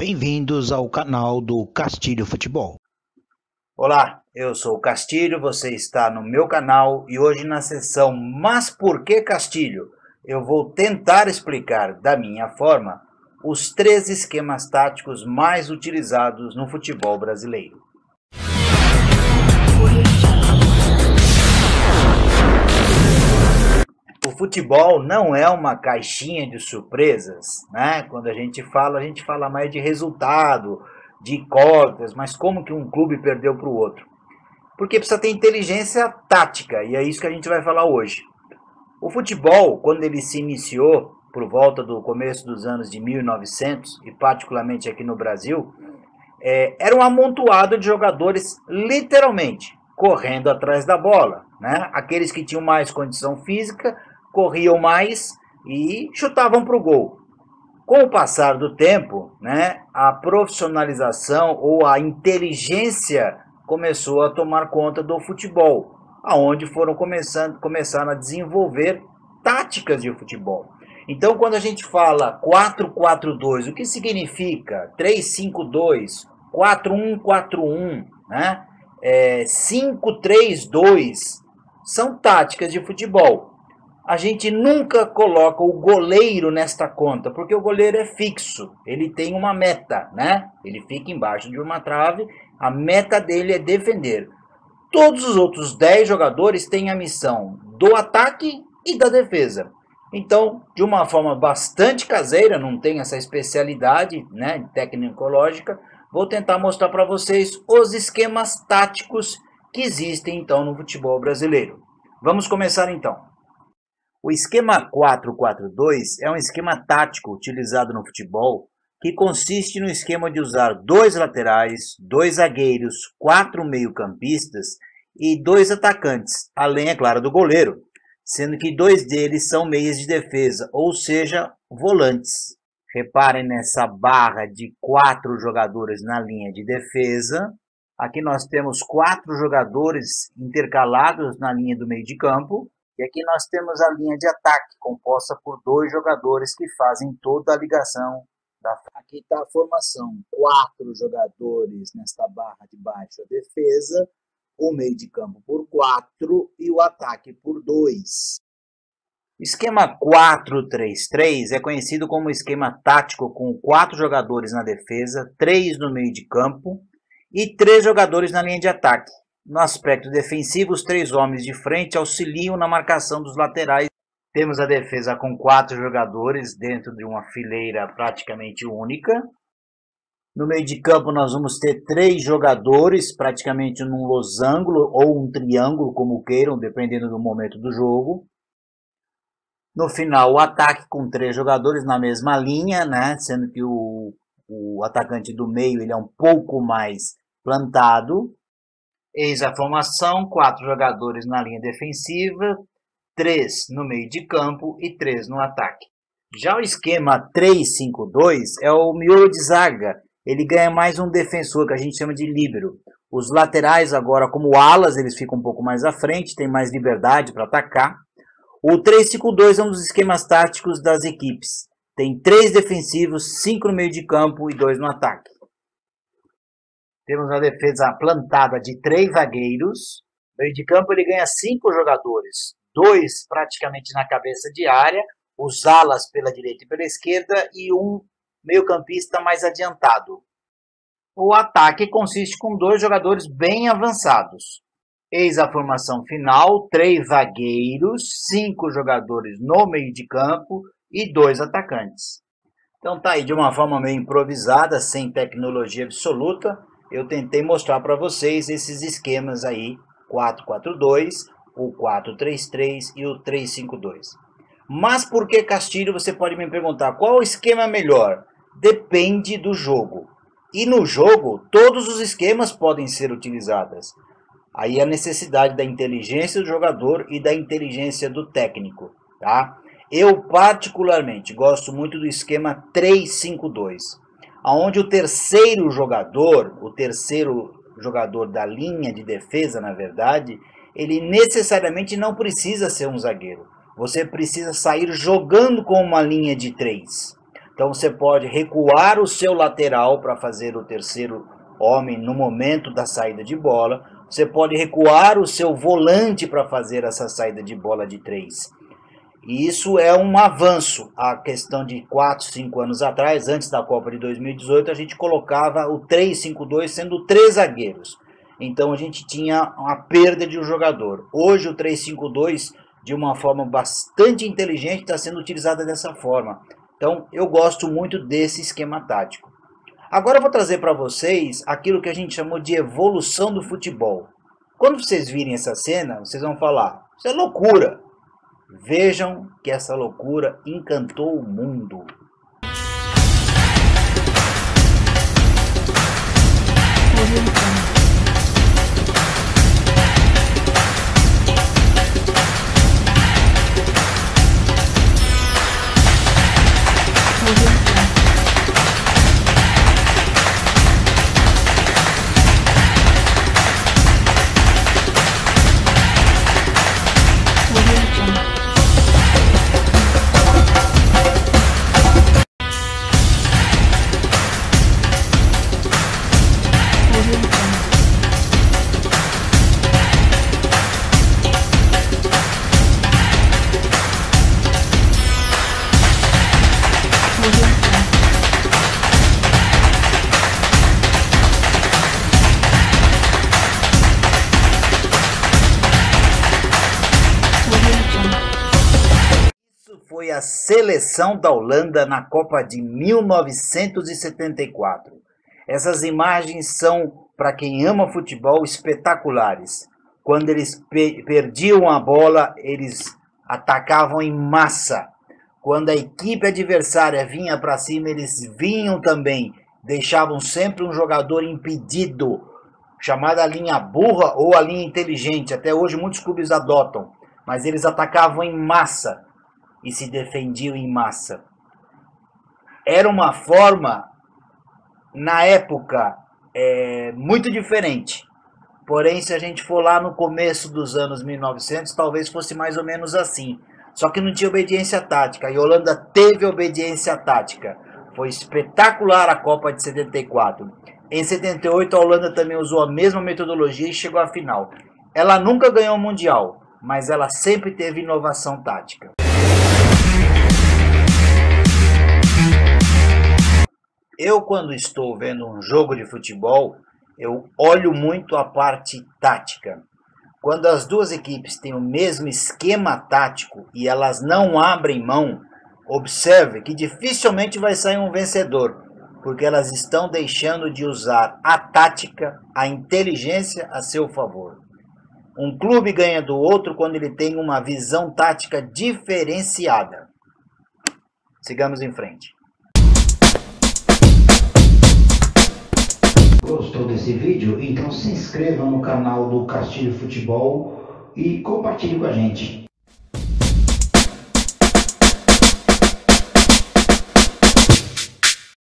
Bem-vindos ao canal do Castilho Futebol. Olá, eu sou o Castilho, você está no meu canal e hoje na sessão Mas por que Castilho? Eu vou tentar explicar da minha forma os 3 esquemas táticos mais utilizados no futebol brasileiro. O futebol não é uma caixinha de surpresas, né? Quando a gente fala mais de resultado, de cotas, mas como que um clube perdeu para o outro? Porque precisa ter inteligência tática, e é isso que a gente vai falar hoje. O futebol, quando ele se iniciou, por volta do começo dos anos de 1900, e particularmente aqui no Brasil, era um amontoado de jogadores, literalmente, correndo atrás da bola, né? Aqueles que tinham mais condição física, corriam mais e chutavam para o gol. Com o passar do tempo, né, a profissionalização ou a inteligência começou a tomar conta do futebol, aonde começaram a desenvolver táticas de futebol. Então, quando a gente fala 4-4-2, o que significa 3-5-2, 4-1-4-1, né? 5-3-2, são táticas de futebol. A gente nunca coloca o goleiro nesta conta, porque o goleiro é fixo, ele tem uma meta, né? Ele fica embaixo de uma trave, a meta dele é defender. Todos os outros 10 jogadores têm a missão do ataque e da defesa. Então, de uma forma bastante caseira, não tem essa especialidade, né, tecnicológica, vou tentar mostrar para vocês os esquemas táticos que existem então no futebol brasileiro. Vamos começar então. O esquema 4-4-2 é um esquema tático utilizado no futebol que consiste no esquema de usar 2 laterais, 2 zagueiros, 4 meio-campistas e 2 atacantes, além, é claro, do goleiro, sendo que 2 deles são meias de defesa, ou seja, volantes. Reparem nessa barra de 4 jogadores na linha de defesa. Aqui nós temos 4 jogadores intercalados na linha do meio de campo. E aqui nós temos a linha de ataque, composta por 2 jogadores que fazem toda a ligação. Aqui está a formação, 4 jogadores nesta barra de baixo, a defesa, o meio de campo por 4 e o ataque por 2. O esquema 4-3-3 é conhecido como esquema tático com 4 jogadores na defesa, 3 no meio de campo e 3 jogadores na linha de ataque. No aspecto defensivo, os 3 homens de frente auxiliam na marcação dos laterais. Temos a defesa com 4 jogadores dentro de uma fileira praticamente única. No meio de campo nós vamos ter 3 jogadores praticamente num losango ou um triângulo, como queiram, dependendo do momento do jogo. No final, o ataque com 3 jogadores na mesma linha, né? Sendo que o atacante do meio ele é um pouco mais plantado. Eis a formação, 4 jogadores na linha defensiva, 3 no meio de campo e 3 no ataque. Já o esquema 3-5-2 é o miolo de zaga. Ele ganha mais um defensor, que a gente chama de líbero. Os laterais agora, como alas, eles ficam um pouco mais à frente, tem mais liberdade para atacar. O 3-5-2 é um dos esquemas táticos das equipes. Tem 3 defensivos, 5 no meio de campo e 2 no ataque. Temos uma defesa plantada de 3 zagueiros. No meio de campo ele ganha 5 jogadores. 2 praticamente na cabeça de área. Os alas pela direita e pela esquerda. E um meio-campista mais adiantado. O ataque consiste com 2 jogadores bem avançados. Eis a formação final. 3 zagueiros. 5 jogadores no meio de campo. E 2 atacantes. Então tá aí de uma forma meio improvisada, sem tecnologia absoluta. Eu tentei mostrar para vocês esses esquemas aí, 4-4-2, o 4-3-3 e o 3-5-2. Mas por que Castilho? Você pode me perguntar, qual esquema é melhor? Depende do jogo. E no jogo, todos os esquemas podem ser utilizados. Aí a necessidade da inteligência do jogador e da inteligência do técnico, tá? Eu particularmente gosto muito do esquema 3-5-2. Onde o terceiro jogador da linha de defesa, na verdade, ele necessariamente não precisa ser um zagueiro. Você precisa sair jogando com uma linha de 3. Então você pode recuar o seu lateral para fazer o terceiro homem no momento da saída de bola. Você pode recuar o seu volante para fazer essa saída de bola de 3. E isso é um avanço. A questão de 4, 5 anos atrás, antes da Copa de 2018, a gente colocava o 3-5-2 sendo 3 zagueiros. Então a gente tinha uma perda de um jogador. Hoje o 3-5-2, de uma forma bastante inteligente, está sendo utilizada dessa forma. Então eu gosto muito desse esquema tático. Agora eu vou trazer para vocês aquilo que a gente chamou de evolução do futebol. Quando vocês virem essa cena, vocês vão falar, isso é loucura. Vejam que essa loucura encantou o mundo. Foi a seleção da Holanda na Copa de 1974. Essas imagens são, para quem ama futebol, espetaculares. Quando eles perdiam a bola, eles atacavam em massa. Quando a equipe adversária vinha para cima, eles vinham também. Deixavam sempre um jogador impedido, chamada linha burra ou a linha inteligente. Até hoje muitos clubes adotam, mas eles atacavam em massa e se defendiam em massa. Era uma forma, na época, muito diferente. Porém, se a gente for lá no começo dos anos 1900, talvez fosse mais ou menos assim. Só que não tinha obediência tática. E a Holanda teve obediência tática. Foi espetacular a Copa de 74. Em 78, a Holanda também usou a mesma metodologia e chegou à final. Ela nunca ganhou o Mundial, mas ela sempre teve inovação tática. Eu, quando estou vendo um jogo de futebol, eu olho muito a parte tática. Quando as duas equipes têm o mesmo esquema tático e elas não abrem mão, observe que dificilmente vai sair um vencedor, porque elas estão deixando de usar a tática, a inteligência a seu favor. Um clube ganha do outro quando ele tem uma visão tática diferenciada. Sigamos em frente. Gostou desse vídeo? Então se inscreva no canal do Castilho Futebol e compartilhe com a gente.